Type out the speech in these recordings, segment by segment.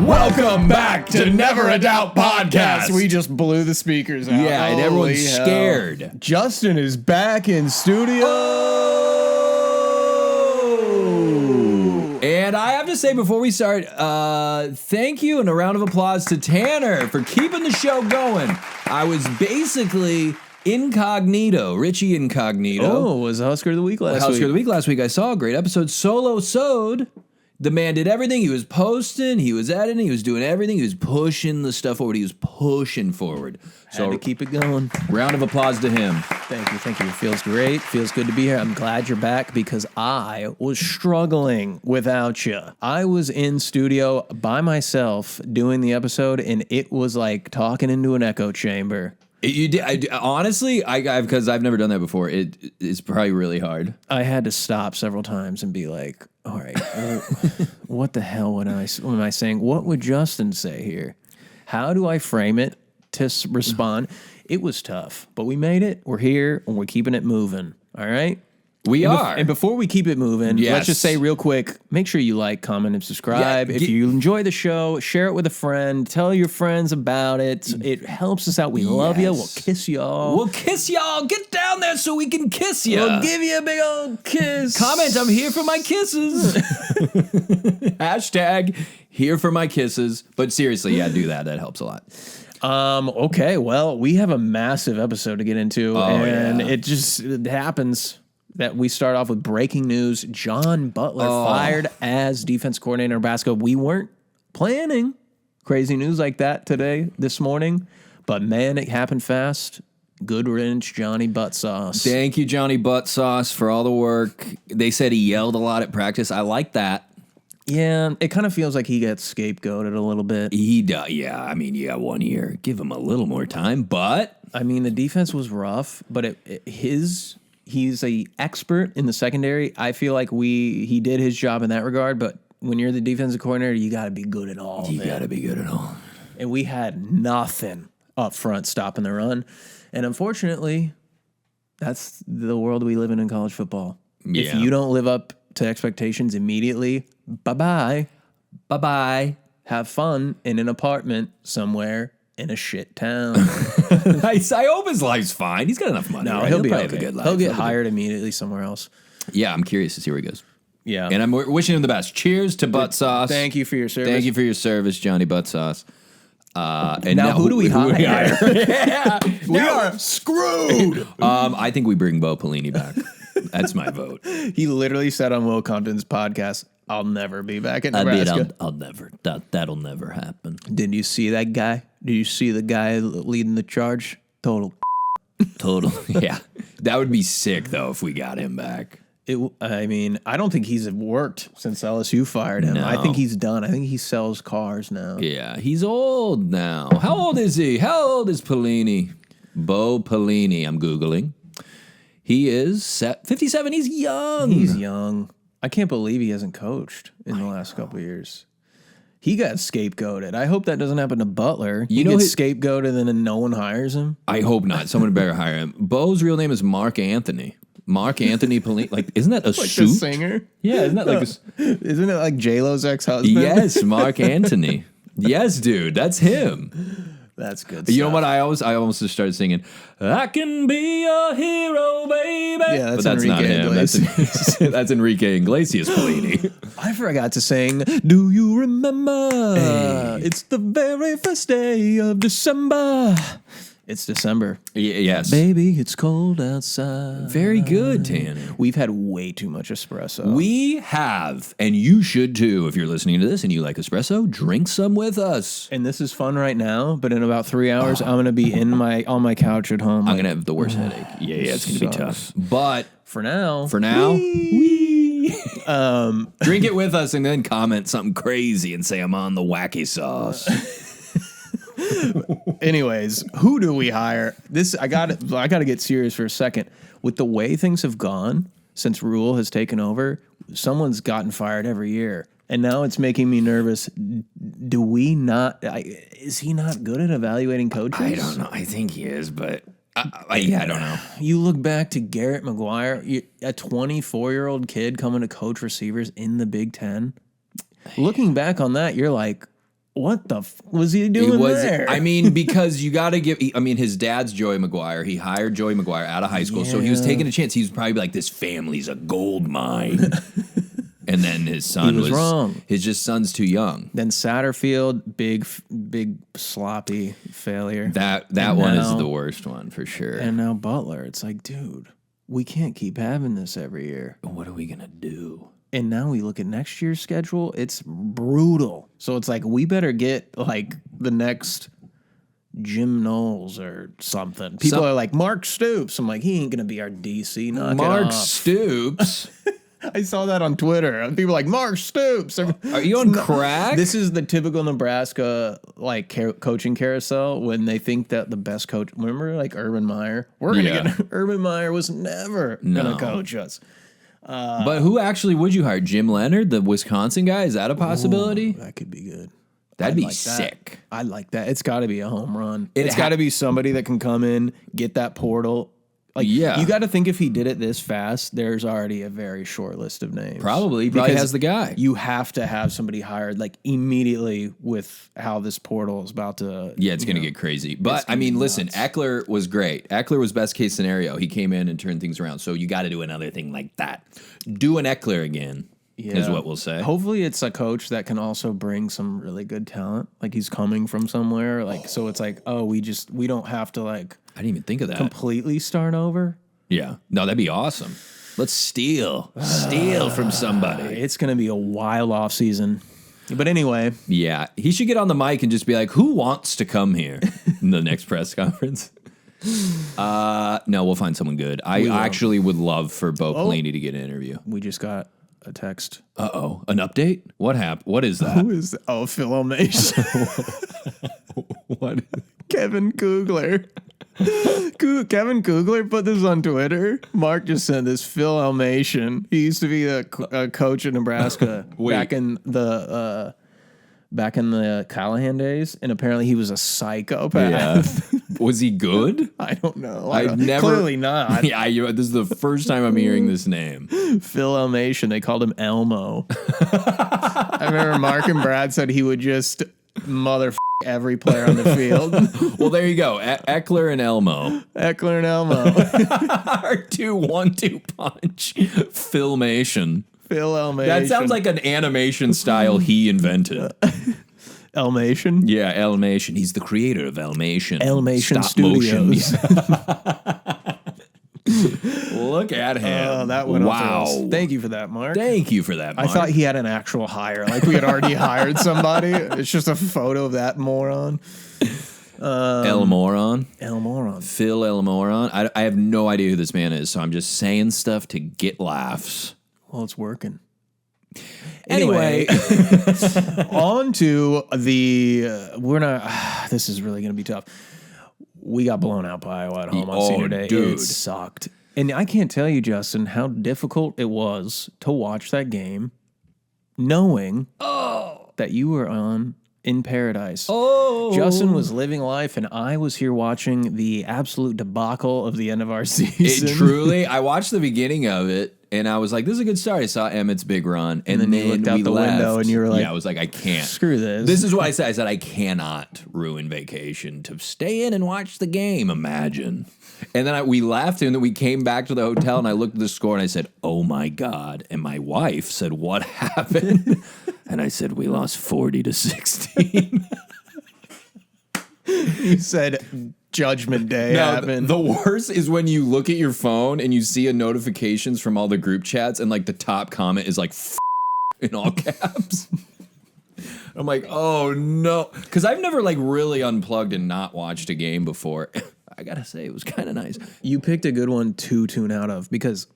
Welcome back to Never a Doubt Podcast. We just blew the speakers out. Yeah, and everyone's scared. Justin is back in studio. And I have to say before we start, thank you and a round of applause to Tanner for keeping the show going. I was basically incognito, Richie incognito. Oh, was Husker of the Week last week. Husker of the Week last week. I saw a great episode. Solo-sode. The man did everything. He was posting, he was editing, he was doing everything. He was pushing the stuff forward. He was pushing forward. So to keep it going. Round of applause to him. Thank you. It feels great. Feels good to be here. I'm glad you're back because I was struggling without you. I was in studio by myself doing the episode, and it was like talking into an echo chamber. You did, honestly, because I've never done that before. It's probably really hard. I had to stop several times and be like, all right, what the hell am I saying? What would Justin say here? How do I frame it to respond? It was tough, but we made it. We're here, and we're keeping it moving, all right? We are. And before we keep it moving, let's just say real quick, make sure you like, comment, and subscribe. If you enjoy the show, share it with a friend. Tell your friends about it. It helps us out. We love you. We'll kiss y'all. We'll kiss y'all. Get down there so we can kiss you. We'll give you a big old kiss. Comment, I'm here for my kisses. Hashtag here for my kisses. But seriously, yeah, do that. That helps a lot. Okay, well, we have a massive episode to get into. It happens that we start off with breaking news. John Butler fired as defense coordinator in Nebraska. We weren't planning crazy news like that this morning, but man, it happened fast. Good riddance, Johnny Butt Sauce. Thank you, Johnny Butt Sauce, for all the work. They said he yelled a lot at practice. I like that. Yeah, it kind of feels like he gets scapegoated a little bit. He does, yeah. I mean, you got 1 year. Give him a little more time, but... I mean, the defense was rough, but he's a expert in the secondary. I feel like he did his job in that regard, but when you're the defensive coordinator, you got to be good at all. You got to be good at all. And we had nothing up front stopping the run. And unfortunately, that's the world we live in college football. Yeah. If you don't live up to expectations immediately, bye-bye. Bye-bye. Have fun in an apartment somewhere in a shit town. I hope his life's fine. He's got enough money. No, right? he'll be probably okay. Have a good life. He'll get hired immediately somewhere else. Yeah, I'm curious to see where he goes. Yeah. And I'm wishing him the best. Cheers to Butt Sauce. Thank you for your service. Thank you for your service, Johnny Butt Sauce. And now who do we hire? Yeah, we are screwed. I think we bring Bo Pelini back. That's my vote. He literally said on Will Compton's podcast, I'll never be back in Nebraska. I'll never. That'll never happen. Did you see that guy? Did you see the guy leading the charge? Total. Yeah. That would be sick, though, if we got him back. I mean, I don't think he's worked since LSU fired him. No. I think he's done. I think he sells cars now. Yeah, he's old now. How old is he? How old is Pelini? Bo Pelini, I'm Googling. He is 57. He's young. He's young. I can't believe he hasn't coached in the last couple of years. He got scapegoated. I hope that doesn't happen to Butler. He gets scapegoated and then no one hires him. I hope not. Someone better hire him. Bo's real name is Mark Anthony. Mark Anthony Pelini. Like, isn't that a like suit? The singer? Yeah, isn't that like Isn't it like J-Lo's ex-husband? Yes, Mark Anthony. Yes, dude, that's him. That's good You stuff. know what? I almost just started singing, I can be a hero, baby. Yeah, that's Enrique not him. Iglesias. That's Enrique Iglesias Pelini. I forgot to sing, do you remember? Hey. It's the very first day of December. It's December. Yes. Baby, it's cold outside. Very good, Tanner. We've had way too much espresso. We have, and you should too. If you're listening to this and you like espresso, drink some with us. And this is fun right now, but in about 3 hours, I'm going to be on my couch at home. I'm going to have the worst headache. Yeah, it's going to be tough. But for now, drink it with us and then comment something crazy and say I'm on the wacky sauce. Anyways, who do we hire? I got to get serious for a second. With the way things have gone since Rule has taken over, someone's gotten fired every year. And now it's making me nervous. Do we not? Is he not good at evaluating coaches? I don't know. I think he is, but I don't know. You look back to Garrett McGuire, a 24-year-old kid coming to coach receivers in the Big Ten. Looking back on that, you're like, what the was he doing there? I mean, because you got to give. I mean, his dad's Joey Maguire. He hired Joey Maguire out of high school, so he was taking a chance. He was probably like, "This family's a gold mine." And then his son was wrong. His son's too young. Then Satterfield, big sloppy failure. That one is the worst one for sure. And now Butler. It's like, dude, we can't keep having this every year. What are we gonna do? And now we look at next year's schedule. It's brutal. So it's like we better get like the next Jim Knowles or something. People are like, Mark Stoops. I'm like, he ain't gonna be our DC. Knock Mark it off. Stoops. I saw that on Twitter. People are like, Mark Stoops. Are you on crack? This is the typical Nebraska like coaching carousel when they think that the best coach. Remember, like Urban Meyer. We're gonna get Urban Meyer was never gonna coach us. But who actually would you hire? Jim Leonard, the Wisconsin guy? Is that a possibility? Ooh, that could be good. That'd be sick. I'd like that. It's got to be a home run. It's got to be somebody that can come in, get that portal. Like, you got to think if he did it this fast, there's already a very short list of names. Probably because has the guy. You have to have somebody hired like immediately with how this portal is about to. Yeah, it's going to get crazy. But I mean, listen, Eckler was great. Eckler was best case scenario. He came in and turned things around. So you got to do another thing like that. Do an Eckler again. Is what we'll say. Hopefully it's a coach that can also bring some really good talent. Like he's coming from somewhere. Like so it's like, oh, we don't have to like I didn't even think of that. Completely start over. Yeah. No, that'd be awesome. Let's steal from somebody. It's gonna be a wild off season. But anyway. Yeah. He should get on the mic and just be like, who wants to come here in the next press conference? No, we'll find someone good. I actually would love for Bo Pelini to get an interview. We just got a text. An update? What happened? What is that? Who is that? Oh, Phil Elmation. What? Kevin Kugler. Kevin Kugler put this on Twitter. Mark just sent this. Phil Elmation. He used to be a coach at Nebraska back in the Callahan days, and apparently he was a psychopath. Yeah. Was he good? I don't know. Clearly not. Yeah, this is the first time I'm hearing this name. Phil Elmation. They called him Elmo. I remember Mark and Brad said he would just every player on the field. Well, there you go. Eckler and Elmo. Eckler and Elmo. Our 2-1-2 punch. Filmation. Phil Elmation. That sounds like an animation style he invented. Elmation? Yeah, Elmation. He's the creator of Elmation. Elmation Studios. Look at him. That went wow. Thank you for that, Mark. Thank you for that, Mark. I thought he had an actual hire. Like we had already hired somebody. It's just a photo of that moron. El Moron. El Moron. Phil El Moron. I have no idea who this man is, so I'm just saying stuff to get laughs. Well, it's working. Anyway, on to the we're not. This is really going to be tough. We got blown out by Iowa at home on Senior Day. Dude. It sucked. And I can't tell you, Justin, how difficult it was to watch that game knowing that you were in paradise. Justin was living life, and I was here watching the absolute debacle of the end of our season. I watched the beginning of it, and I was like, this is a good start. I saw Emmett's big run, and then you looked out the window, and you were like, yeah, I was like, I can't. Screw this. This is what I said. I said, I cannot ruin vacation to stay in and watch the game. Imagine. And then we left, and then we came back to the hotel, and I looked at the score, and I said, oh, my God. And my wife said, what happened? And I said, we lost 40-16. You said Judgment Day happened. The worst is when you look at your phone and you see a notifications from all the group chats, and like the top comment is like in all caps. I'm like, oh no, because I've never like really unplugged and not watched a game before. I gotta say, it was kind of nice. You picked a good one to tune out of because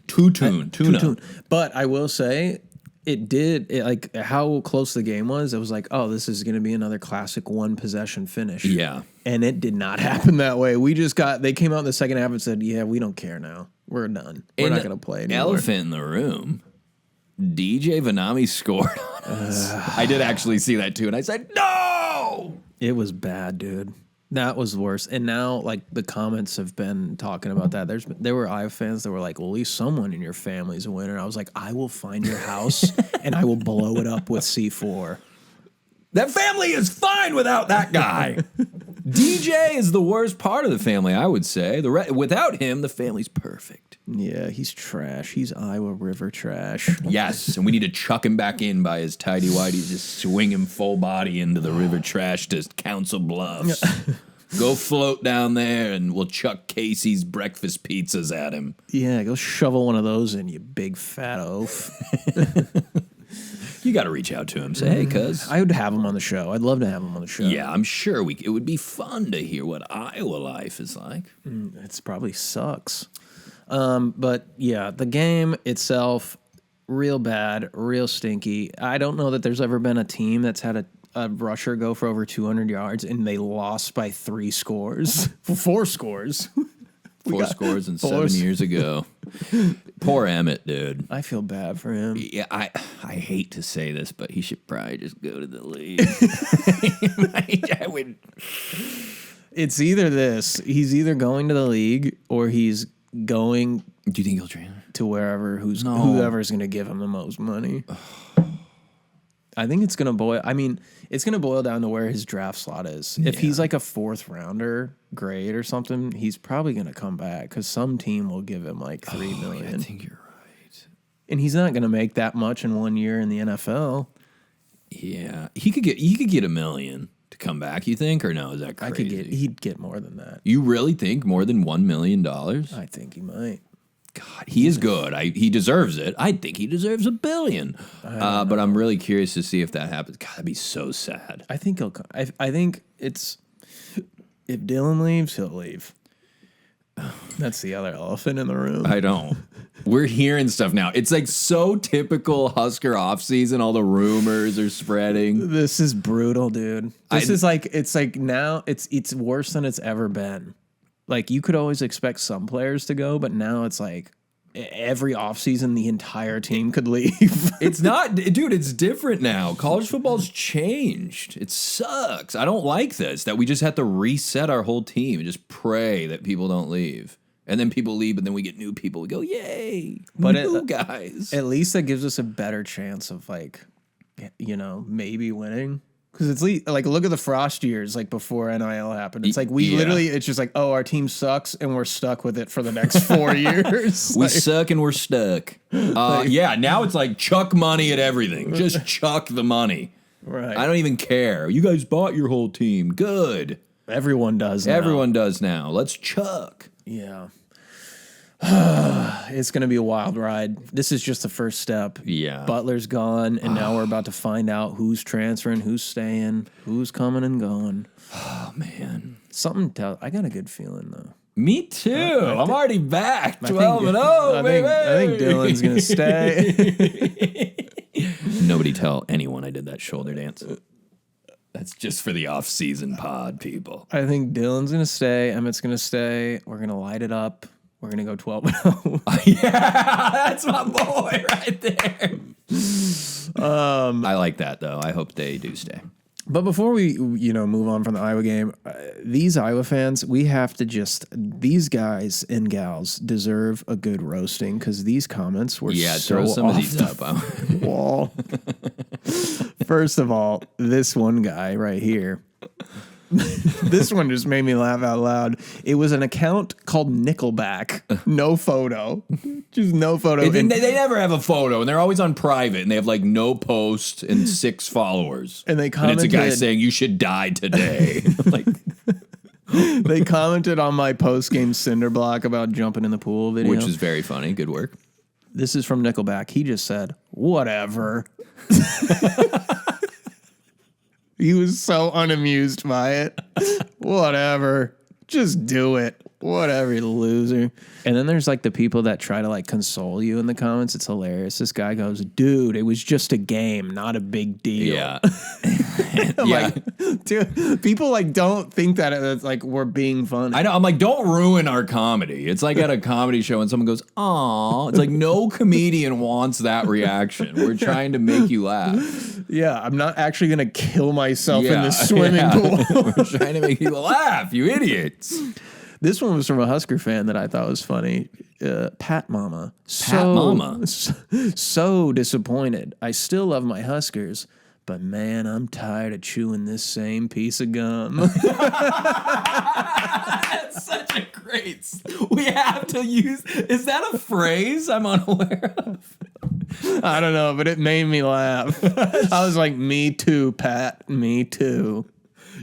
tune. But I will say, like how close the game was. It was like, oh, this is going to be another classic one possession finish. Yeah. And it did not happen that way. They came out in the second half and said, yeah, we don't care now. We're done. We're not going to play anymore. Elephant in the room. DJ Vonnahme scored on us. I did actually see that too. And I said, no! It was bad, dude. That was worse. And now, like, the comments have been talking about that. There were Iowa fans that were like, well, at least someone in your family's a winner. I was like, I will find your house and I will blow it up with C4. That family is fine without that guy. DJ is the worst part of the family, I would say. Without him, the family's perfect. Yeah, he's trash. He's Iowa River trash. Yes, and we need to chuck him back in by his tighty-whities, just swing him full body into the river trash to Council Bluffs. Go float down there, and we'll chuck Casey's breakfast pizzas at him. Yeah, go shovel one of those in, you big fat oaf. You got to reach out to him. Say, hey, cuz. I would have him on the show. I'd love to have him on the show. Yeah, I'm sure it would be fun to hear what Iowa life is like. It probably sucks. But yeah, the game itself, real bad, real stinky. I don't know that there's ever been a team that's had a rusher go for over 200 yards and they lost by 3 scores. 4 scores. 4 scores and 7 years ago. Poor Emmett, dude. I feel bad for him. Yeah, I hate to say this, but he should probably just go to the league. I would. It's either this. He's either going to the league or he's going. Do you think he'll train to wherever whoever's going to give him the most money? I think it's going to boil. I mean, it's going to boil down to where his draft slot is. If he's like a 4th rounder grade or something, he's probably going to come back because some team will give him like $3 million. Yeah, I think you're right. And he's not going to make that much in 1 year in the NFL. Yeah, he could get $1 million to come back. You think, or no? Is that crazy? He'd get more than that. You really think more than $1 million? I think he might. God, he is good. He deserves it. I think he deserves $1 billion. But I'm really curious to see if that happens. God, that'd be so sad. I think he'll come. I think it's if Dylan leaves, he'll leave. That's the other elephant in the room. I don't. We're hearing stuff now. It's like so typical Husker offseason. All the rumors are spreading. This is brutal, dude. It's like now it's worse than it's ever been. Like, you could always expect some players to go, but now it's like every offseason, the entire team could leave. It's not, dude, it's different now. College football's changed. It sucks. I don't like this, that we just have to reset our whole team and just pray that people don't leave. And then people leave, and then we get new people. We go, yay, but new guys. At least that gives us a better chance of, like, maybe winning. Because it's like, look at the Frost years, like before NIL happened. It's like literally, it's just like, oh, our team sucks and we're stuck with it for the next 4 years. We suck and we're stuck. Now it's like chuck money at everything. Just chuck the money. Right. I don't even care. You guys bought your whole team. Good. Everyone does now. Everyone does now. Let's chuck. Yeah. It's going to be a wild ride. This is just the first step. Yeah. Butler's gone, and now we're about to find out who's transferring, who's staying, who's coming and going. Oh, man. I got a good feeling, though. Me too. I'm already back. 12-0, baby. I think Dylan's going to stay. Nobody tell anyone I did that shoulder dance. That's just for the off-season pod, people. I think Dylan's going to stay. Emmett's going to stay. We're going to light it up. We're going to go 12-0. Yeah, that's my boy right there. I like that, though. I hope they do stay. But before we, move on from the Iowa game, these Iowa fans, we have to these guys and gals deserve a good roasting because these comments were so throw some off of these up. the wall. First of all, this one guy right here. This one just made me laugh out loud. It was an account called Nickelback. No photo. Just no photo. They never have a photo, and they're always on private, and they have, like, no post and 6 followers. And they commented. And it's a guy saying, you should die today. Like, they commented on my post-game cinder block about jumping in the pool video. Which is very funny. Good work. This is from Nickelback. He just said, whatever. He was so unamused by it. Whatever. Just do it. Whatever, you loser. And then there's like the people that try to like console you in the comments. It's hilarious. This guy goes, dude, it was just a game, not a big deal. Yeah. I'm like, dude, people like don't think that it's like we're being funny. I know. I'm like, don't ruin our comedy. It's like at a comedy show and someone goes, aw. It's like no comedian wants that reaction. We're trying to make you laugh. Yeah, I'm not actually going to kill myself in the swimming pool. We're trying to make people laugh, you idiots. This one was from a Husker fan that I thought was funny. Pat Mama. Pat Mama. So disappointed. I still love my Huskers, but man, I'm tired of chewing this same piece of gum. That's such a great... We have to use... Is that a phrase I'm unaware of? I don't know, but it made me laugh. I was like, me too, Pat. Me too.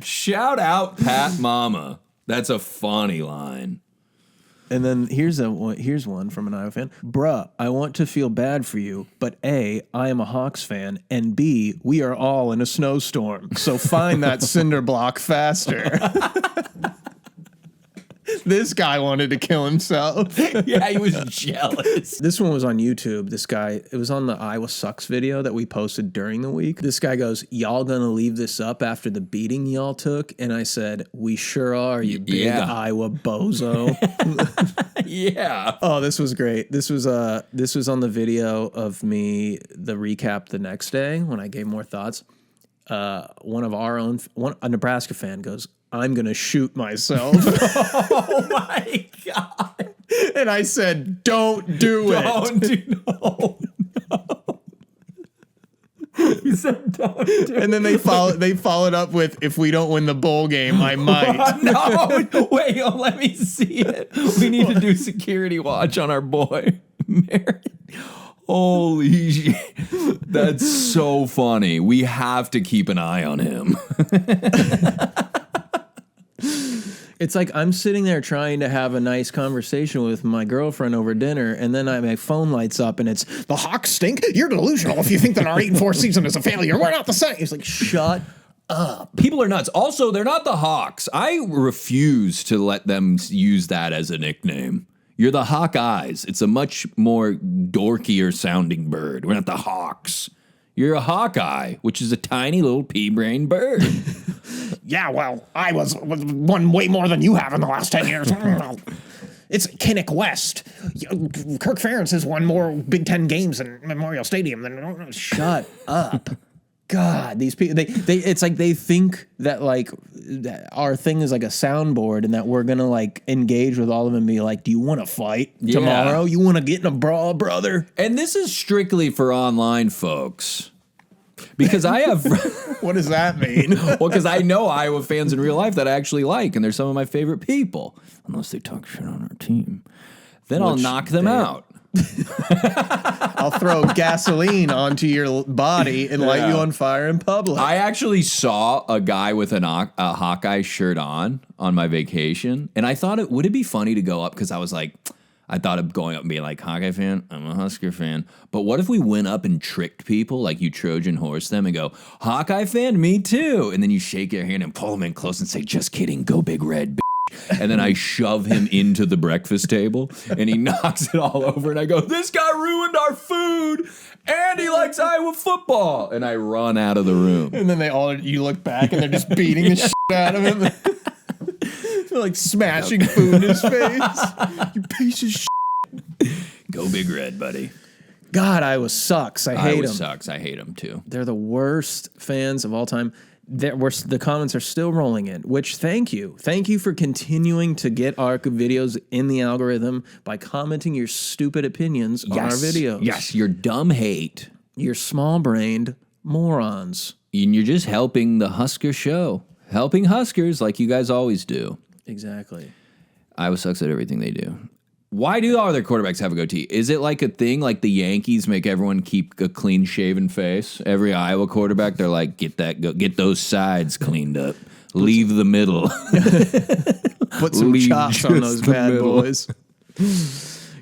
Shout out Pat Mama. That's a funny line. And then here's one from an Iowa fan. Bruh, I want to feel bad for you, but A, I am a Hawks fan, and B, we are all in a snowstorm. So find that cinder block faster. This guy wanted to kill himself. Yeah, he was jealous. This one was on YouTube. This guy, it was on the Iowa Sucks video that we posted during the week. This guy goes, y'all gonna leave this up after the beating y'all took? And I said, we sure are, you big Iowa bozo. Yeah. Oh, this was great. This was on the video of me, the recap the next day when I gave more thoughts. A Nebraska fan goes, I'm going to shoot myself. Oh, my God. And I said, don't do it. No. You said don't do it. And then they followed up with, if we don't win the bowl game, I might. No, wait, let me see it. We need to do security watch on our boy, Mary. Holy shit. That's so funny. We have to keep an eye on him. It's like I'm sitting there trying to have a nice conversation with my girlfriend over dinner, and then my phone lights up, and it's, the Hawks stink? You're delusional if you think that our 8-4 season is a failure. We're not the same. It's like, shut up. People are nuts. Also, they're not the Hawks. I refuse to let them use that as a nickname. You're the Hawkeyes. It's a much more dorkier sounding bird. We're not the Hawks. You're a Hawkeye, which is a tiny little pea-brain bird. Yeah, well, I won way more than you have in the last 10 years. It's Kinnick West. Kirk Ferentz has won more Big Ten games in Memorial Stadium than... Shut up. God, these people, it's like they think that like our thing is like a soundboard and that we're going to like engage with all of them and be like, do you want to fight tomorrow? You want to get in a brawl, brother? And this is strictly for online folks. Because I have... What does that mean? Well, because I know Iowa fans in real life that I actually like, and they're some of my favorite people. Unless they talk shit on our team. Then I'll knock them out. I'll throw gasoline onto your body and light you on fire in public. I actually saw a guy with a Hawkeye shirt on my vacation, and I thought would it be funny to go up, because I was like, I thought of going up and being like, Hawkeye fan, I'm a Husker fan. But what if we went up and tricked people, like you Trojan horse them and go, Hawkeye fan, me too. And then you shake their hand and pull them in close and say, just kidding, go big red, and then I shove him into the breakfast table and he knocks it all over. And I go, this guy ruined our food and he likes Iowa football. And I run out of the room. And then you look back and they're just beating the shit out of him. They're like smashing food in his face. You piece of shit. Go big red, buddy. God, Iowa sucks. I hate them. Iowa sucks. I hate them too. They're the worst fans of all time. The comments are still rolling in, which thank you. Thank you for continuing to get our videos in the algorithm by commenting your stupid opinions on our videos. Yes, your dumb hate. You're small-brained morons. And you're just helping the Husker show. Helping Huskers like you guys always do. Exactly. Iowa sucks at everything they do. Why do all their quarterbacks have a goatee? Is it like a thing like the Yankees make everyone keep a clean-shaven face? Every Iowa quarterback, they're like, get those sides cleaned up. Leave the middle. Put some chops on those bad boys.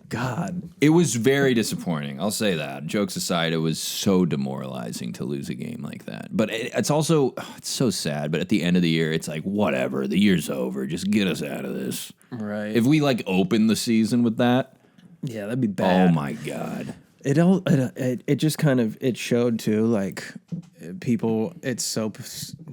God. It was very disappointing. I'll say that. Jokes aside, it was so demoralizing to lose a game like that. But it's also, it's so sad. But at the end of the year, it's like, whatever. The year's over. Just get us out of this. Right. If we like open the season with that. Yeah, that'd be bad. Oh my God. It just kind of, it showed too, like people, it's so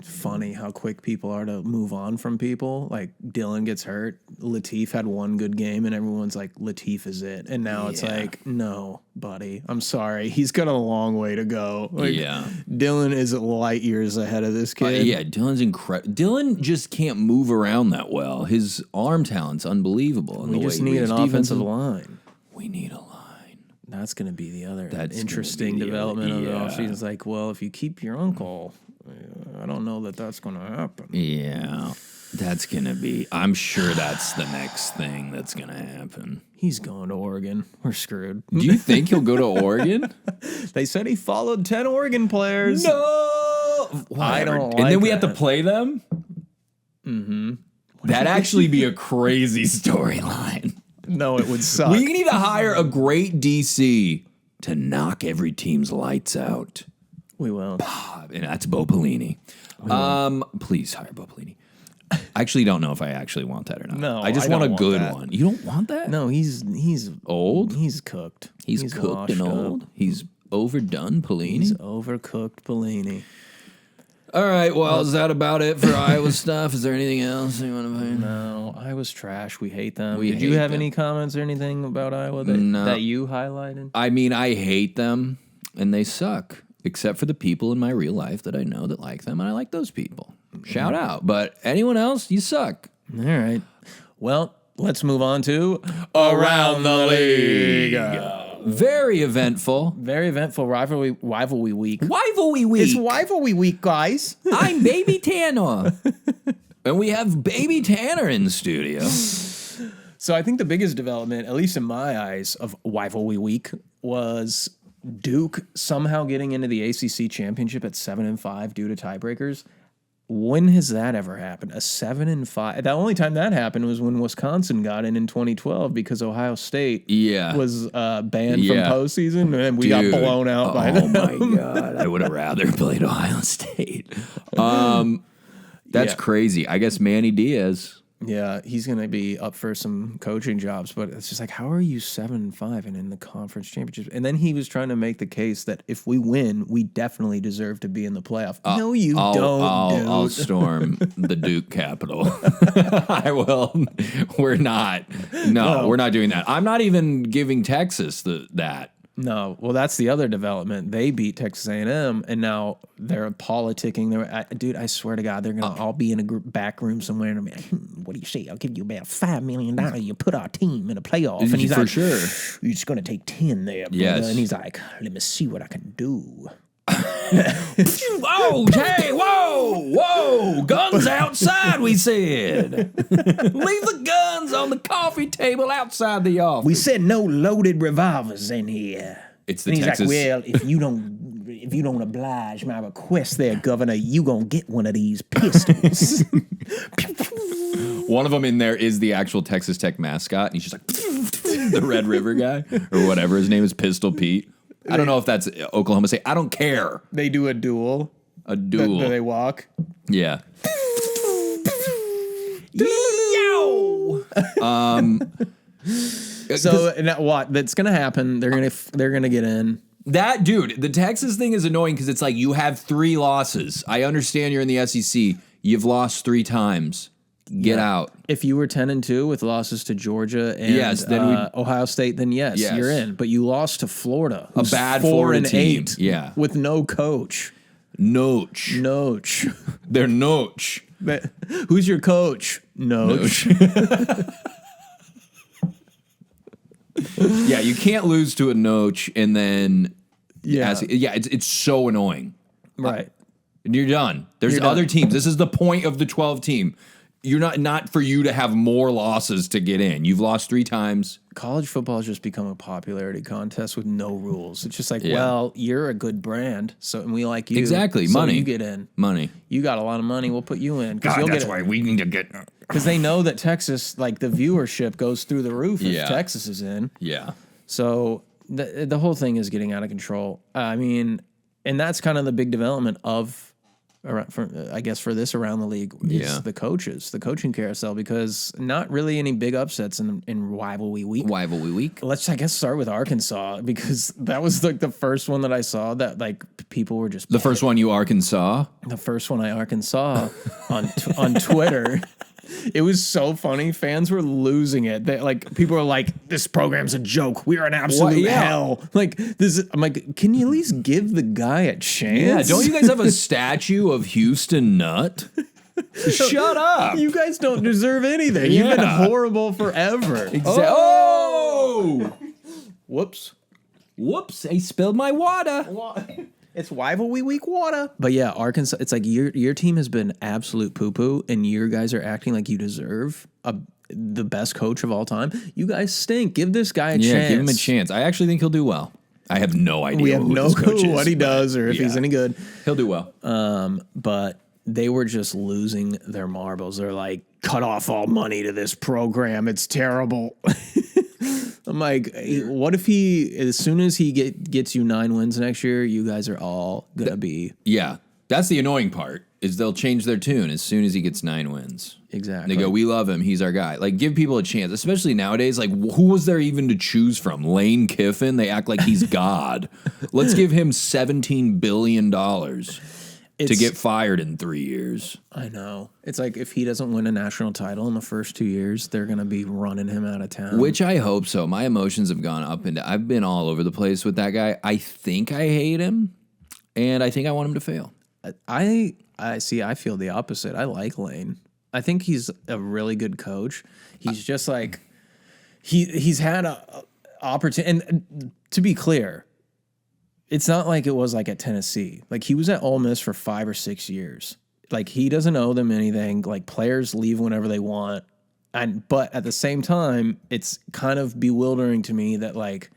funny how quick people are to move on from people. Like Dylan gets hurt. Latif had one good game and everyone's like, Latif is it. And now it's like, no, buddy, I'm sorry. He's got a long way to go. Like, Dylan is light years ahead of this kid. Yeah, Dylan's incredible. Dylan just can't move around that well. His arm talent's unbelievable. We just need an offensive line. We need a line. That's going to be the other That's interesting gonna be the development other- of it all. yeah. She's like, well, if you keep your uncle, I don't know that that's going to happen. Yeah. That's going to be, I'm sure that's the next thing that's going to happen. He's going to Oregon. We're screwed. Do you think he'll go to Oregon? They said he followed 10 Oregon players. No. I don't And like then we have to that. play them? Mm-hmm. That'd actually be a crazy storyline. No, it would suck. We need to hire a great DC to knock every team's lights out. We will. And that's Bo Pelini. Please hire Bo Pelini. I actually don't know if I actually want that or not. No, I just I want a don't want good that. one. You don't want that? No, he's Old? He's cooked. He's cooked and washed up. old. He's overdone Pelini. He's overcooked Bellini. All right, well, is that about it for Iowa stuff? Is there anything else you want to find? No, Iowa's trash. We hate them. We Did you hate have them. any comments or anything about Iowa that, No. that you highlighted? I mean, I hate them, and they suck, except for the people in my real life that I know that like them, and I like those people. Shout out. But anyone else, you suck. All right. Well, let's move on to Around the League. Very eventful. Very eventful rivalry week. Rivalry week. It's rivalry week, guys. I'm Baby Tanner. And we have Baby Tanner in the studio. So I think the biggest development, at least in my eyes, of rivalry week was Duke somehow getting into the ACC championship at 7-5 due to tiebreakers. When has that ever happened? A 7-5. The only time that happened was when Wisconsin got in 2012 because Ohio State was banned from postseason, and we got blown out by them. Oh my God. I would have rather played Ohio State. That's crazy. I guess Manny Diaz. Yeah, he's going to be up for some coaching jobs, but it's just like, how are you 7-5 and in the conference championship? And then he was trying to make the case that if we win, we definitely deserve to be in the playoff. No, you don't, dude. I'll storm the Duke Capitol. I will. We're not. No, we're not doing that. I'm not even giving Texas that. No, well, that's the other development. They beat Texas A&M, and now they're politicking. Dude, I swear to God, they're going to all be in a back room somewhere. And I'm like, what do you say? I'll give you about $5 million. You put our team in a playoff. And he's For like, sure. you're just going to take 10 there, brother. Yes. And he's like, let me see what I can do. Oh, hey, whoa, guns outside, we said. Leave the guns on the coffee table outside the office. We said no loaded revolvers in here. It's the And he's Texas. like, well, if you don't oblige my request there, Governor, you gonna get one of these pistols. One of them in there is the actual Texas Tech mascot, and he's just like the Red River guy or whatever his name is, Pistol Pete. I don't know if that's Oklahoma State. I don't care. They do a duel. A duel. Do they walk? Yeah. So and what? That's gonna happen. They're gonna get in. That dude, the Texas thing is annoying because it's like you have 3 losses. I understand you're in the SEC. You've lost 3 times. Get out. If you were 10-2 with losses to Georgia and then Ohio State, then yes, Yes. you're in. But you lost to Florida, who's bad 4 Florida and team. 8, Yeah. with no coach. Noach. Noach. They're Noach. Who's your coach? Noach. Yeah, you can't lose to a Noach and then Yeah. it's so annoying. Right. You're done. There's You're done. other teams. This is the point of the 12 team. You're not for you to have more losses to get in. You've lost 3 times. College football has just become a popularity contest with no rules. It's just like, Yeah. well, you're a good brand, so and we like you. Exactly. So Money. you get in. Money. You got a lot of money. We'll put you in. God, that's why we need to get. Because they know that Texas, like the viewership goes through the roof if Yeah. Texas is in. Yeah. So the whole thing is getting out of control. I mean, and that's kind of the big development of, I guess, for this around the league is the coaches, the coaching carousel, because not really any big upsets in rivalry week. Rivalry week. Let's, I guess, start with Arkansas because that was like the first one that I saw that like people were just The first one you Arkansas. the first one I Arkansas on Twitter. It was so funny. Fans were losing it. They, like people were like, This program's a joke. We're in absolute hell. like this. I'm like, can you at least give the guy a chance? Yeah, don't you guys have a statue of Houston Nutt? Shut up. You guys don't deserve anything. You've been horrible forever. Oh! Whoops. Whoops, I spilled my water. It's rivalry week water. But yeah, Arkansas, it's like your team has been absolute poo-poo, and your guys are acting like you deserve the best coach of all time. You guys stink. Give this guy a chance. Yeah, give him a chance. I actually think he'll do well. I have no idea. We have who no this coach clue is, what he does or if he's any good. He'll do well. But they were just losing their marbles. They're like, cut off all money to this program. It's terrible. I'm like, what if as soon as he gets you 9 wins next year, you guys are all going to be. Yeah. That's the annoying part, is they'll change their tune as soon as he gets 9 wins. Exactly. They go, we love him. He's our guy. Like, give people a chance, especially nowadays. Like, who was there even to choose from? Lane Kiffin? They act like he's God. Let's give him $17 billion to get fired in 3 years. I know. It's like if he doesn't win a national title in the first 2 years, they're going to be running him out of town. Which I hope so. My emotions have gone up and down. I've been all over the place with that guy. I think I hate him, and I think I want him to fail. I see. I feel the opposite. I like Lane. I think he's a really good coach. He's just like he's had a opportunity. And to be clear, it's not like it was like at Tennessee. Like he was at Ole Miss for 5 or 6 years. Like he doesn't owe them anything. Like players leave whenever they want. But at the same time, it's kind of bewildering to me that like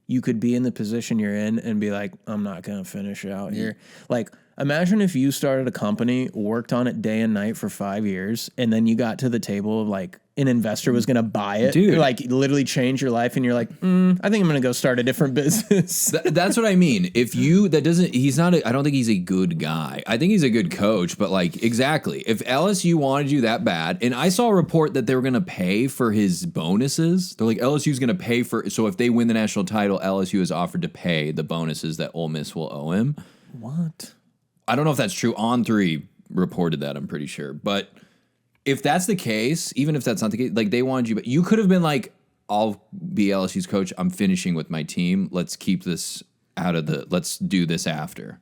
you could be in the position you're in and be like, I'm not going to finish out here. Like imagine if you started a company, worked on it day and night for 5 years, and then you got to the table of like an investor was going to buy it, dude, like literally change your life, and you're like, I think I'm going to go start a different business. That's what I mean. I don't think he's a good guy. I think he's a good coach, but like exactly, if LSU wanted you that bad, and I saw a report that they were going to pay for his bonuses. They're like, LSU's going to pay so if they win the national title, LSU is offered to pay the bonuses that Ole Miss will owe him. What? I don't know if that's true. On3 reported that, I'm pretty sure. But if that's the case, even if that's not the case, like they wanted you, but you could have been like, I'll be LSU's coach. I'm finishing with my team. Let's keep this let's do this after.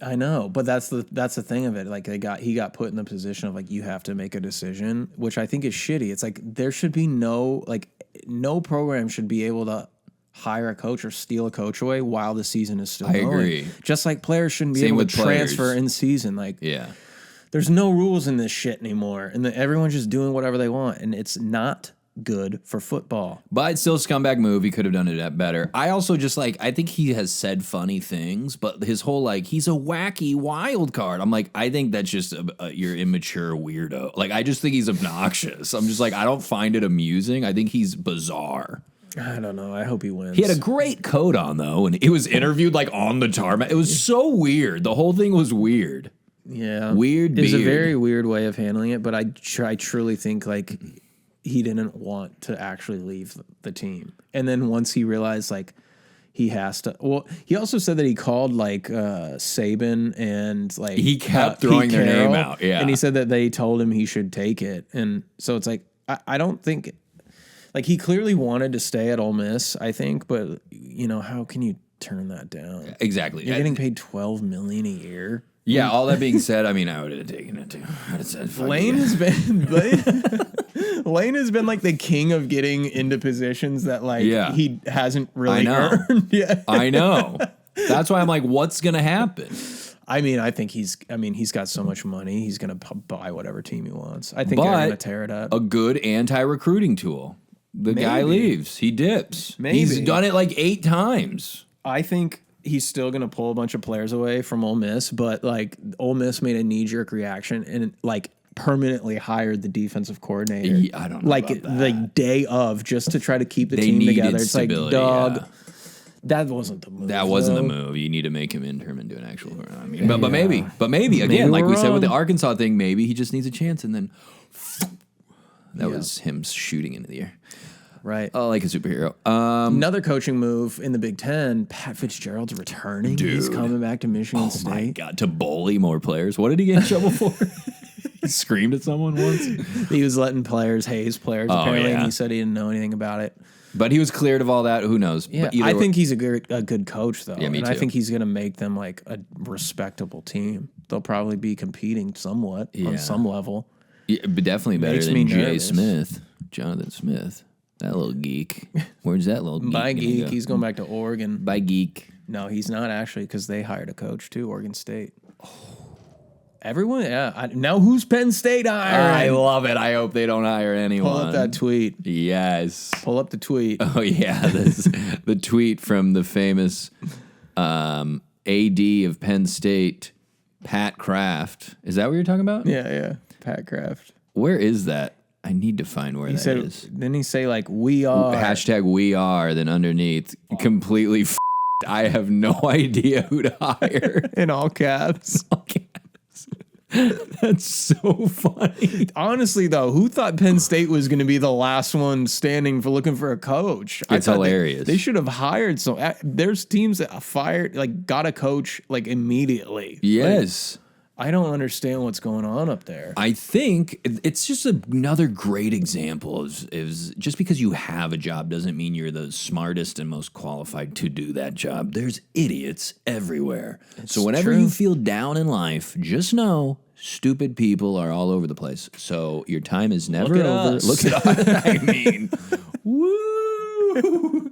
I know, but that's the thing of it. Like he got put in the position of like, you have to make a decision, which I think is shitty. It's like, there should be no program should be able to hire a coach or steal a coach away while the season is still going. I agree. Just like players shouldn't be able to transfer in season. Like, yeah, there's no rules in this shit anymore, and everyone's just doing whatever they want, and it's not good for football. But it's still a scumbag move. He could have done it better. I also just I think he has said funny things, but his whole he's a wacky wild card. I'm like, I think that's just you're immature weirdo. Like, I just think he's obnoxious. I'm just like, I don't find it amusing. I think he's bizarre. I don't know. I hope he wins. He had a great coat on, though, and he was interviewed, on the tarmac. It was so weird. The whole thing was weird. Yeah. Weird It was a very weird way of handling it, but I truly think, he didn't want to actually leave the team. And then once he realized, he has to... Well, he also said that he called, Saban and, he kept throwing their name out, yeah. And he said that they told him he should take it. And so it's I don't think... he clearly wanted to stay at Ole Miss, I think, but how can you turn that down? Exactly. You're getting paid $12 million a year. Yeah. All that being said, I would have taken it too. I'd have said, Lane has been the king of getting into positions that he hasn't really earned yet. I know. That's why I'm like, what's gonna happen? I think he's got so much money, he's gonna buy whatever team he wants. I think they're gonna tear it up. A good anti-recruiting tool. The guy leaves. He dips. Maybe. He's done it 8 times. I think he's still going to pull a bunch of players away from Ole Miss, but Ole Miss made a knee-jerk reaction and permanently hired the defensive coordinator. I don't know about that. The day of, just to try to keep the team together. It's stability, dog. Yeah. That wasn't the move. That wasn't the move. You need to make him interim and do an actual. But maybe again, like we said with the Arkansas thing, maybe he just needs a chance, and then that was him shooting into the air. Right. Oh, like a superhero. Another coaching move in the Big Ten, Pat Fitzgerald's returning. Dude. He's coming back to Michigan State. Oh, my God. To bully more players. What did he get in trouble for? He screamed at someone once. He was letting haze players, apparently, and he said he didn't know anything about it. But he was cleared of all that. Who knows? Yeah, I think he's a good coach, though. Yeah, me too. I think he's going to make them a respectable team. They'll probably be competing somewhat on some level. Yeah, but definitely better than Jonathan Smith. That little geek. Where's that little geek? By geek, go? he's going back to Oregon. By geek. No, he's not actually because they hired a coach too, Oregon State. Everyone, yeah. Now who's Penn State hiring? I love it. I hope they don't hire anyone. Pull up that tweet. Yes. Pull up the tweet. Oh, yeah. This, the tweet from the famous AD of Penn State, Pat Kraft. Is that what you're talking about? Yeah. Pat Kraft. Where is that? I need to find where that is. Then he say like, we are. Hashtag we are, then underneath, completely I have no idea who to hire. In all caps. That's so funny. Honestly, though, who thought Penn State was going to be the last one standing for looking for a coach? It's hilarious. They should have hired some. There's teams that fired, like, got a coach like immediately. Yes. Like, I don't understand what's going on up there. I think it's just another great example is just because you have a job doesn't mean you're the smartest and most qualified to do that job. There's idiots everywhere. So whenever you feel down in life, just know stupid people are all over the place. So your time is never over. Us. Look at us. I mean, woo.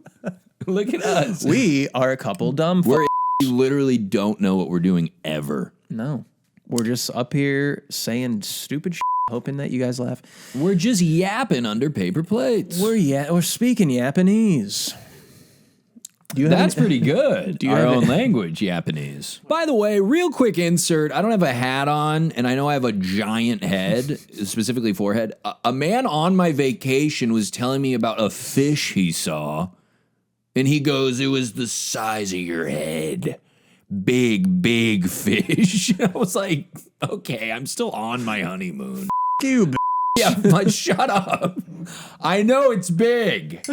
Look at us. We are a couple dumb We literally don't know what we're doing ever. No. We're just up here saying stupid shit, hoping that you guys laugh. We're just yapping under paper plates. We're speaking Japanese. That's pretty good. Our have own language, Japanese. By the way, real quick insert. I don't have a hat on, and I know I have a giant head, specifically forehead. A man on my vacation was telling me about a fish he saw, and he goes, it was the size of your head. Big fish. I was like, okay, I'm still on my honeymoon. You, b- Yeah, but shut up. I know it's big.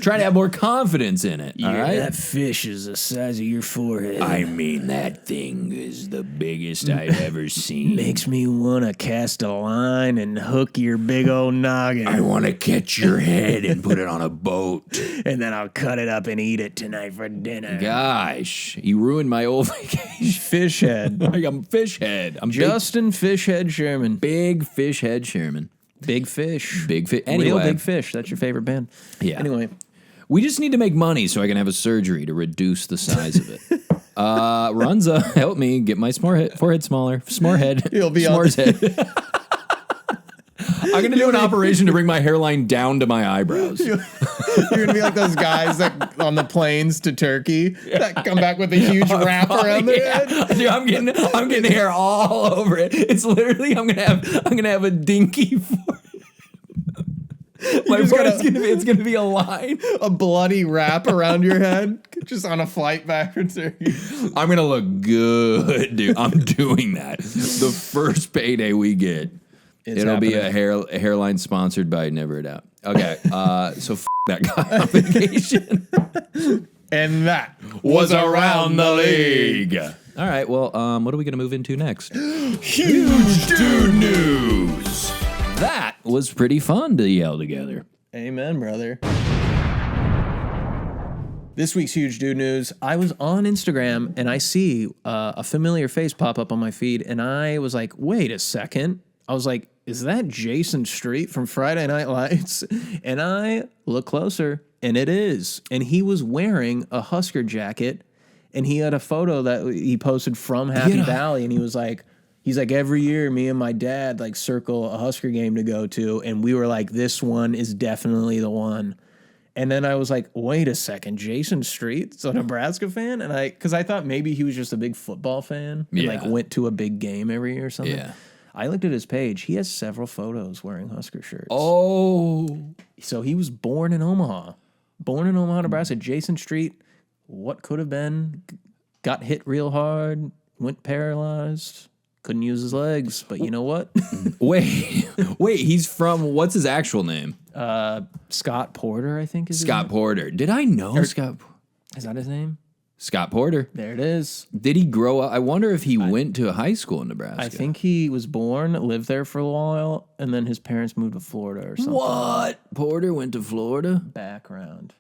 Trying to have more confidence in it. All right. That fish is the size of your forehead. I mean, that thing is the biggest I've ever seen. Makes me want to cast a line and hook your big old noggin. I want to catch your head and put it on a boat. And then I'll cut it up and eat it tonight for dinner. Gosh, you ruined my old vacation. Fish head. I'm fish head. I'm Justin Fish Head Sherman. big fish head Sherman. Big fish. Big fish. Anyway. Real Big Fish. That's your favorite band. Yeah. Anyway. We just need to make money so I can have a surgery to reduce the size of it. Runza, help me get my forehead smaller. S'more You'll be S'more's head. I'm going to do an operation to bring my hairline down to my eyebrows. You're going to be like those guys that on the planes to Turkey that come back with a huge wrap around their head. Dude, I'm getting hair all over it. It's literally I'm gonna have a dinky forehead. My forehead's gonna be a line. A bloody wrap around your head just on a flight back from Turkey. I'm gonna look good, dude. I'm doing that. The first payday we get. It'll be a hairline sponsored by Never a Doubt. Okay, so that guy on vacation. And that Was around the league. All right, well, what are we going to move into next? huge Dude news. That was pretty fun to yell together. Amen, brother. This week's huge dude news. I was on Instagram and I see a familiar face pop up on my feed, and I was like, wait a second. I was like, is that Jason Street from Friday Night Lights? And I look closer, and it is. And he was wearing a Husker jacket, and he had a photo that he posted from Happy Valley, and he's like, every year, me and my dad like circle a Husker game to go to, and we were like, this one is definitely the one. And then I was like, wait a second, Jason Street's a Nebraska fan? And because I thought maybe he was just a big football fan and like went to a big game every year or something. Yeah. I looked at his page. He has several photos wearing Husker shirts. Oh. So he was born in Omaha. Nebraska. Jason Street, what could have been, got hit real hard, went paralyzed, couldn't use his legs. But you know what? Wait, he's from, what's his actual name? Scott Porter, I think is his Scott name. Porter. Did I know Scott? Is that his name? Scott Porter. There it is. Did he grow up? I wonder if he went to high school in Nebraska. I think he was born, lived there for a while, and then his parents moved to Florida or something. What? Porter went to Florida? Background.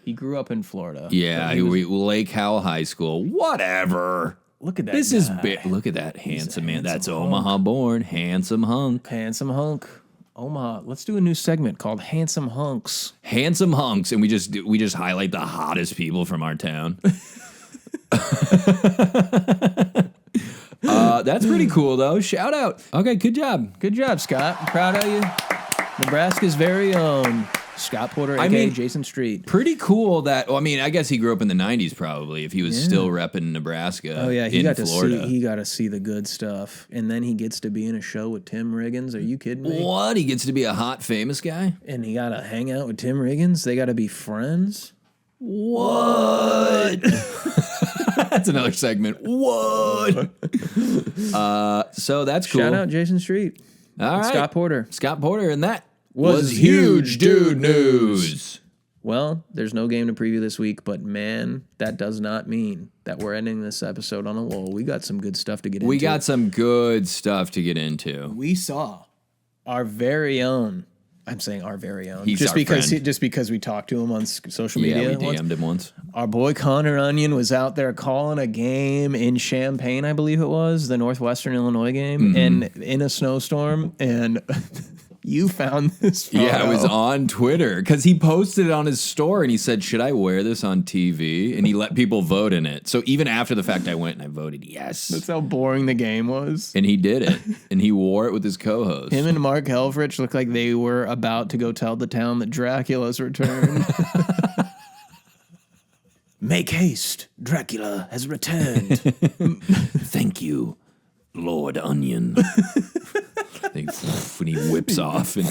He grew up in Florida. Yeah, Lake Howell High School. Whatever. Look at that. This is big. Look at that handsome man. That's Omaha born. Handsome hunk. Handsome hunk. Omaha. Let's do a new segment called Handsome Hunks. Handsome hunks, and we just highlight the hottest people from our town. That's pretty cool, though. Shout out. Okay, good job. Good job, Scott. I'm proud of you. Nebraska's very own Scott Porter, a.k.a. Jason Street. Pretty cool that, well, I mean, I guess he grew up in the 90s probably, if he was still repping Nebraska He got Florida. He got to see the good stuff. And then he gets to be in a show with Tim Riggins. Are you kidding me? What? He gets to be a hot, famous guy? And he got to hang out with Tim Riggins? They got to be friends? What? That's another segment. What? So that's cool. Shout out Jason Street. All right. Scott Porter. Scott Porter, and that Was huge dude news. Well, there's no game to preview this week, but man, that does not mean that we're ending this episode on a lull. We got some good stuff to get into. We got some good stuff to get into. We saw our very own. I'm saying our very own. He's just our because friend. just because we talked to him on social media. Yeah, we DM'd him once. Our boy Connor Onion was out there calling a game in Champaign, I believe it was, the Northwestern Illinois game, and in a snowstorm, and you found this photo. Yeah, it was on Twitter because he posted it on his store and he said, should I wear this on TV? And he let people vote in it. So even after the fact, I went and I voted yes. That's how boring the game was. And he did it. And he wore it with his co-host. Him and Mark Helfrich looked like they were about to go tell the town that Dracula's returned. Make haste, Dracula has returned. Thank you, Lord Onion. And he whips off. And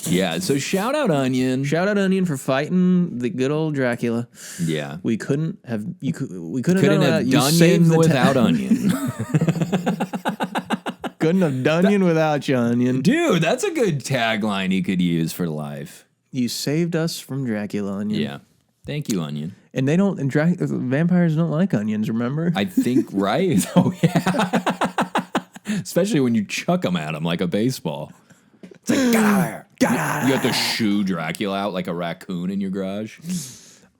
yeah, so shout out Onion. Shout out Onion for fighting the good old Dracula. Yeah. We couldn't have Couldn't done have You saved Dunion the without town. Onion. Couldn't have Dunion without you, Onion. Dude, that's a good tagline he could use for life. You saved us from Dracula, Onion. Yeah. Thank you, Onion. And they don't, and vampires don't like onions, remember? I think, right? Oh, yeah. Especially when you chuck them at him like a baseball. It's like, get out of here. Get out. You have to shoo Dracula out like a raccoon in your garage.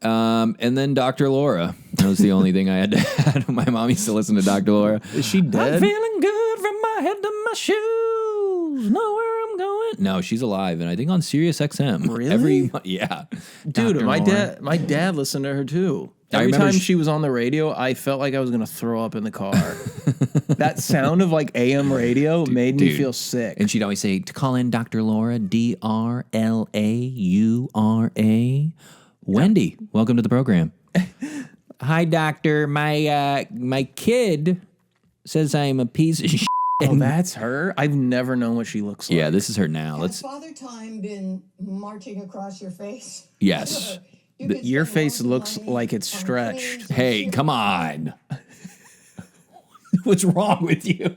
And then Dr. Laura. That was the only thing I had to add. My mom used to listen to Dr. Laura. Is she dead? I'm feeling good from my head to my shoes. Know where I'm going. No, she's alive, and I think on Sirius XM. Really? Yeah. Dude, Dr. my Laura. dad listened to her too. I Every remember time she was on the radio, I felt like I was going to throw up in the car. That sound of like AM radio made me feel sick. And she'd always say, to call in Dr. Laura, DRLAURA. Wendy, welcome to the program. Hi, doctor. My kid says I'm a piece of shit. Oh, that's her? I've never known what she looks like. Yeah, this is her now. Has Father Time been marching across your face? Yes. Your face looks like it's stretched. Hey, come on. What's wrong with you?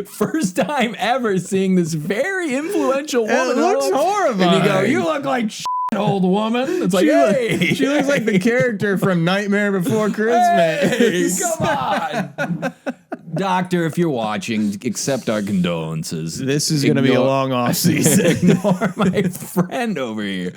First time ever seeing this very influential woman. It looks horrifying. And you go, you look like shit, old woman. It's like, She looks like the character from Nightmare Before Christmas. Hey, come on. Doctor, if you're watching, accept our condolences. This is going to be a long off season. Ignore my friend over here.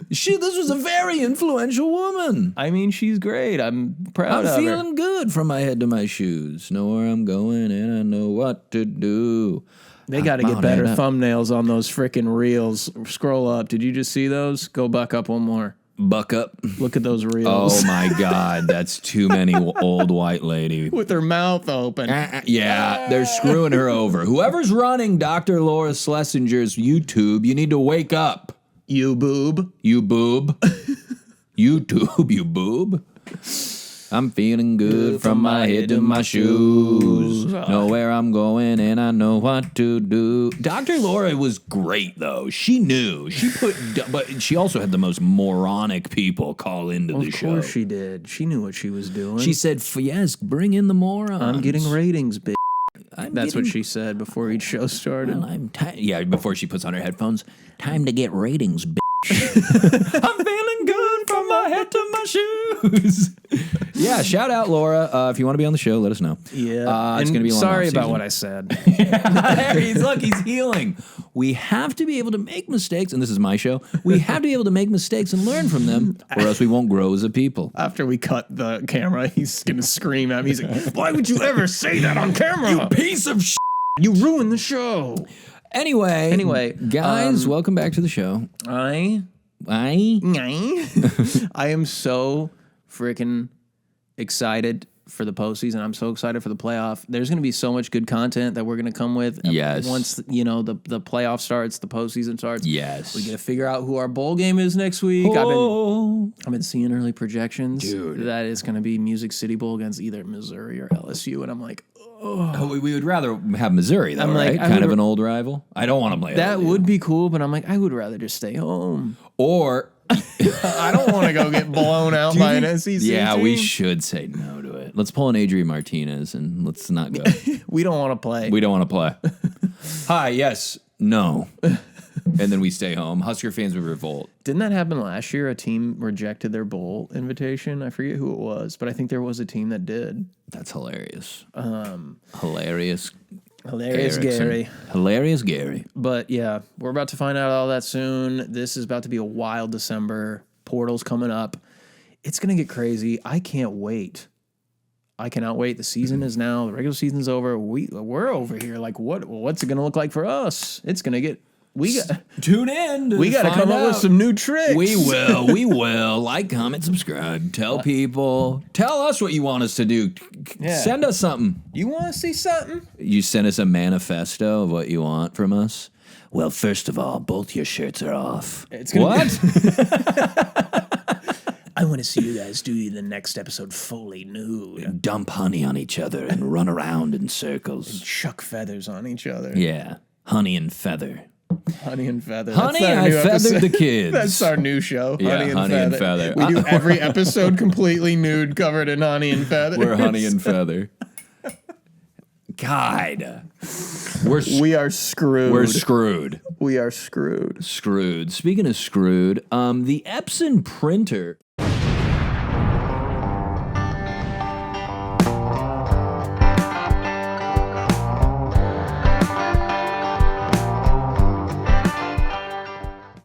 This was a very influential woman. I mean, she's great. I'm proud of her. I'm feeling good from my head to my shoes. Know where I'm going and I know what to do. They got to get better thumbnails on those freaking reels. Scroll up. Did you just see those? Go back up one more. Buck up. Look at those reels. Oh my God, that's too many old white lady. With her mouth open. Yeah, they're screwing her over. Whoever's running Dr. Laura Schlesinger's YouTube, you need to wake up. You boob. You boob. YouTube, you boob. I'm feeling good from my head to my shoes. Know where I'm going and I know what to do. Dr. Laura was great, though. She knew. But she also had the most moronic people call into the show. Of course she did. She knew what she was doing. She said, yes, bring in the morons. I'm getting ratings, bitch. That's what she said before each show started. Well, before she puts on her headphones. Time to get ratings, bitch. I'm feeling good from my head to my shoes. Yeah, shout out Laura. If you want to be on the show, let us know. Yeah, it's going to be a long sorry off-season. about what I said. Look, he's healing. We have to be able to make mistakes, and this is my show. We have to be able to make mistakes and learn from them, or else we won't grow as a people. After we cut the camera, he's going to scream at me. He's like, why would you ever say that on camera? You piece of shit. You ruined the show. Anyway, guys, welcome back to the show. I am so freaking excited for the postseason. I'm so excited for the playoff. There's going to be so much good content that we're going to come with. Yes. Once, the playoff starts, the postseason starts. Yes. We got to figure out who our bowl game is next week. Oh. I've been seeing early projections. Dude. That is going to be Music City Bowl against either Missouri or LSU. And I'm like, We would rather have Missouri, though, I'm like, right? I Kind of would- an old rival. I don't want to play that LSU. would be cool, but I'm like, I would rather just stay home. Or, I don't want to go get blown out by an SEC yeah, we team. should say no to it. Let's pull an Adrian Martinez and let's not go. We don't want to play. We don't want to play. Hi, yes, no. And then we stay home. Husker fans would revolt. Didn't that happen last year? A team rejected their bowl invitation. I forget who it was, but I think there was a team that did. That's hilarious. Hilarious. Hilarious Erickson. Gary. Hilarious Gary. But yeah, we're about to find out all that soon. This is about to be a wild December. Portal's coming up. It's going to get crazy. I can't wait. I cannot wait. The season is now. The regular season's over. We're over here. Like, what's it going to look like for us? It's going to get... Tune in. We got to come up with some new tricks. We will. We will. Like, comment, subscribe. Tell people. Tell us what you want us to do. Yeah. Send us something. You want to see something? You send us a manifesto of what you want from us. Well, first of all, both your shirts are off. It's gonna What? I want to see you guys do the next episode fully nude. Dump honey on each other and run around in circles. Chuck feathers on each other. Yeah. Honey and feather. Honey and feather. Honey, That's our I new feathered episode. the kids. That's our new show. Yeah, Honey and Feather. We do every episode completely nude, covered in honey and feather. We're honey and feather. God. We are screwed. We're screwed. We are screwed. Screwed. Speaking of screwed, the Epson printer